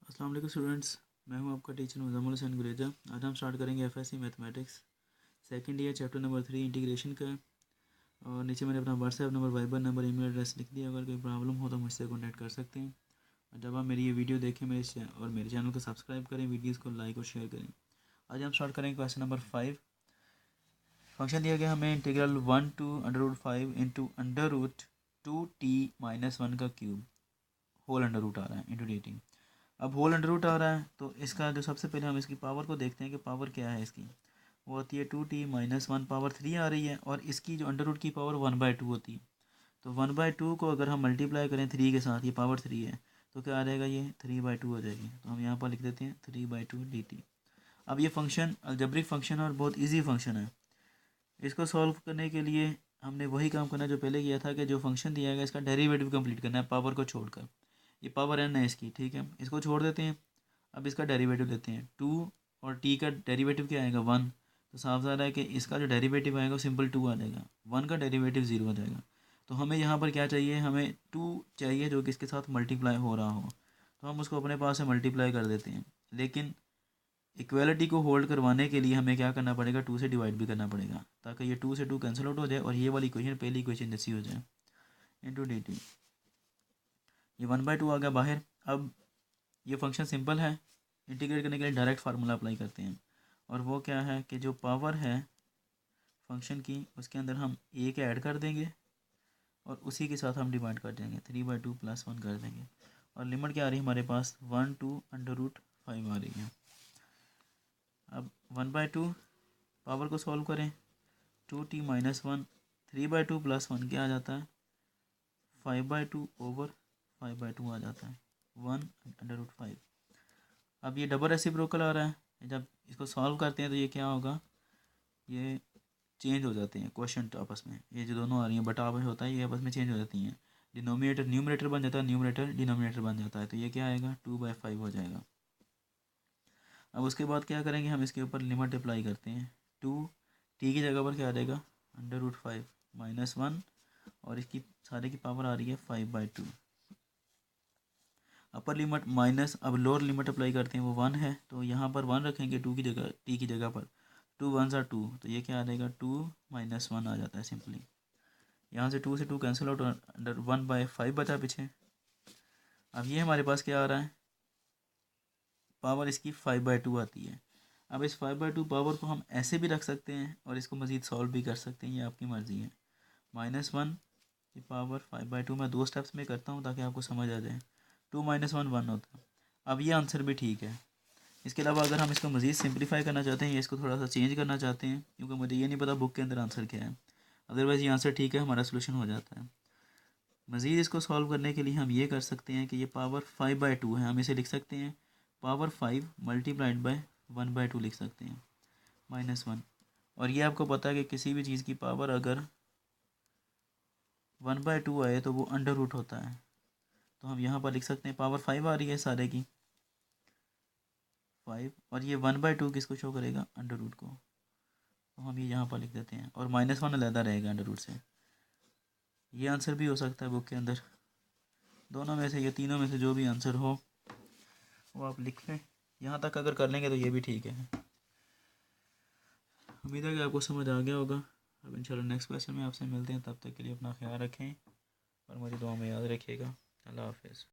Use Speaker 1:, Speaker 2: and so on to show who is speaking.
Speaker 1: अस्सलाम वालेकुम स्टूडेंट्स, मैं हूं आपका टीचर मुज़म्मिल हुसैन गुरेजा। आज हम स्टार्ट करेंगे FSc mathematics second year chapter number 3 integration का। और नीचे मैंने अपना WhatsApp number, Viber number, email address लिख दिया। अगर कोई प्रॉब्लम हो तो मुझसे कॉन्टैक्ट कर सकते हैं। और जब आप मेरी ये वीडियो देखें मेरे चैनल को सब्सक्राइब करें, वीडियोज़ को लाइक और शेयर करें। आज हम स्टार्ट करेंगे क्वेश्चन नंबर 5। फंक्शन दिया गया हमें इंटीग्रल 1 to √5 इंटू √2t-1 का क्यूब होल अंडर रूट आ रहा है इंटू dt। अब होल अंडर रूट आ रहा है तो इसका जो सबसे पहले हम इसकी पावर को देखते हैं कि पावर क्या है इसकी। वो होती है 2t-1 पावर 3 आ रही है, और इसकी जो अंडर रूट की पावर 1/2 होती है। तो 1/2 को अगर हम मल्टीप्लाई करें 3 के साथ, ये पावर 3 है, तो क्या आ जाएगा, ये 3/2 हो जाएगी। तो हम यहाँ पर लिख देते हैं 3/2 dt। अब ये फंक्शन अलजेब्रिक फंक्शन और बहुत ईजी फंक्शन है। इसको सॉल्व करने के लिए हमने वही काम करना जो पहले किया था, कि जो फंक्शन दिया गया इसका डेरिवेटिव कंप्लीट करना है पावर को छोड़कर। ये पावर n है इसकी, ठीक है, इसको छोड़ देते हैं। अब इसका डेरिवेटिव लेते हैं 2, और t का डेरिवेटिव क्या आएगा 1। तो साफ सा रहा है कि इसका जो डेरिवेटिव आएगा वो सिंपल 2 आ जाएगा, 1 का डेरिवेटिव 0 आ जाएगा। तो हमें यहाँ पर क्या चाहिए, हमें 2 चाहिए जो कि इसके साथ मल्टीप्लाई हो रहा हो। तो हम उसको अपने पास से मल्टीप्लाई कर देते हैं, लेकिन इक्वलिटी को होल्ड करवाने के लिए हमें क्या करना पड़ेगा, 2 से डिवाइड भी करना पड़ेगा, ताकि ये 2 से 2 कैंसिल आउट हो जाए और ये वाली इक्वेशन पहली इक्वेशन जैसी हो जाए इंटू डी टी। ये 1/2 आ गया बाहर। अब ये फंक्शन सिंपल है, इंटीग्रेट करने के लिए डायरेक्ट फार्मूला अप्लाई करते हैं। और वो क्या है कि जो पावर है फंक्शन की, उसके अंदर हम एक ऐड कर देंगे और उसी के साथ हम डिवाइड कर देंगे, 3/2 + 1 कर देंगे। और लिमिट क्या आ रही है हमारे पास, 1 to √5 आ रही है। अब 1/2 पावर को सॉल्व करें, 2t-1, 3/2 + 1 क्या आ जाता है, 5/2 ओवर 5/2 आ जाता है, 1/5। अब ये डबल रेसिप्रोकल आ रहा है, जब इसको सॉल्व करते हैं तो ये क्या होगा, ये चेंज हो जाते हैं क्वेश्चन आपस में। ये जो दोनों आ रही हैं बटाव होता है, ये आपस में चेंज हो जाती हैं। डिनोमिनेटर न्यूमरेटर बन जाता है, न्यूमरेटर डिनोमिनेटर बन जाता है। तो ये क्या आएगा, 2/5 हो जाएगा। अब उसके बाद क्या करेंगे, हम इसके ऊपर लिमिट अप्लाई करते हैं। 2t की जगह पर क्या आ जाएगा, √5 - 1, और इसकी सारे की पावर आ रही है 5/2। अपर लिमिट माइनस, अब लोअर लिमिट अप्लाई करते हैं, वो 1 है, तो यहाँ पर 1 रखेंगे 2 की जगह, t की जगह पर। 2 1 = 2, तो ये क्या आ जाएगा, 2 - 1 आ जाता है सिंपली। यहाँ से 2 से 2 कैंसिल आउट, अंडर 1/5 बचा पीछे। अब ये हमारे पास क्या आ रहा है, पावर इसकी 5/2 आती है। अब इस 5/2 पावर को हम ऐसे भी रख सकते हैं और इसको मज़ीद सॉल्व भी कर सकते हैं, ये आपकी मर्ज़ी है। -1 की पावर 5/2 मैं 2 स्टेप्स में करता हूँ ताकि आपको समझ आ जाए। 2 - 1 1 होता है। अब ये आंसर भी ठीक है। इसके अलावा अगर हम इसको मज़ीद सिंप्लीफाई करना चाहते हैं या इसको थोड़ा सा चेंज करना चाहते हैं, क्योंकि मुझे ये नहीं पता बुक के अंदर आंसर क्या है, अदरवाइज़ ये आंसर ठीक है, हमारा सोल्यूशन हो जाता है। मज़ीद इसको सॉल्व करने के लिए हम ये कर सकते हैं कि ये पावर 5/2 है, हम इसे लिख सकते हैं पावर 5 × 1/2 लिख सकते हैं, -1। और ये आपको पता है कि किसी भी चीज़ की पावर अगर 1/2 आए तो वो अंडर रूट होता है। तो हम यहाँ पर लिख सकते हैं पावर 5 आ रही है सारे की 5, और ये 1/2 किसको शो करेगा, अंडर रूट को। तो हम ये यहाँ पर लिख देते हैं, और -1 अलहदा रहेगा अंडर रूट से। ये आंसर भी हो सकता है बुक के अंदर, दोनों में से या तीनों में से जो भी आंसर हो वो आप लिख लें। यहाँ तक अगर कर लेंगे तो ये भी ठीक है। उम्मीद है कि आपको समझ आ गया होगा। अब इंशाल्लाह नेक्स्ट क्वेश्चन में आपसे मिलते हैं, तब तक के लिए अपना ख्याल रखें और मुझे दुआ में याद रखिएगा। अल्लाह हाफ़िज़।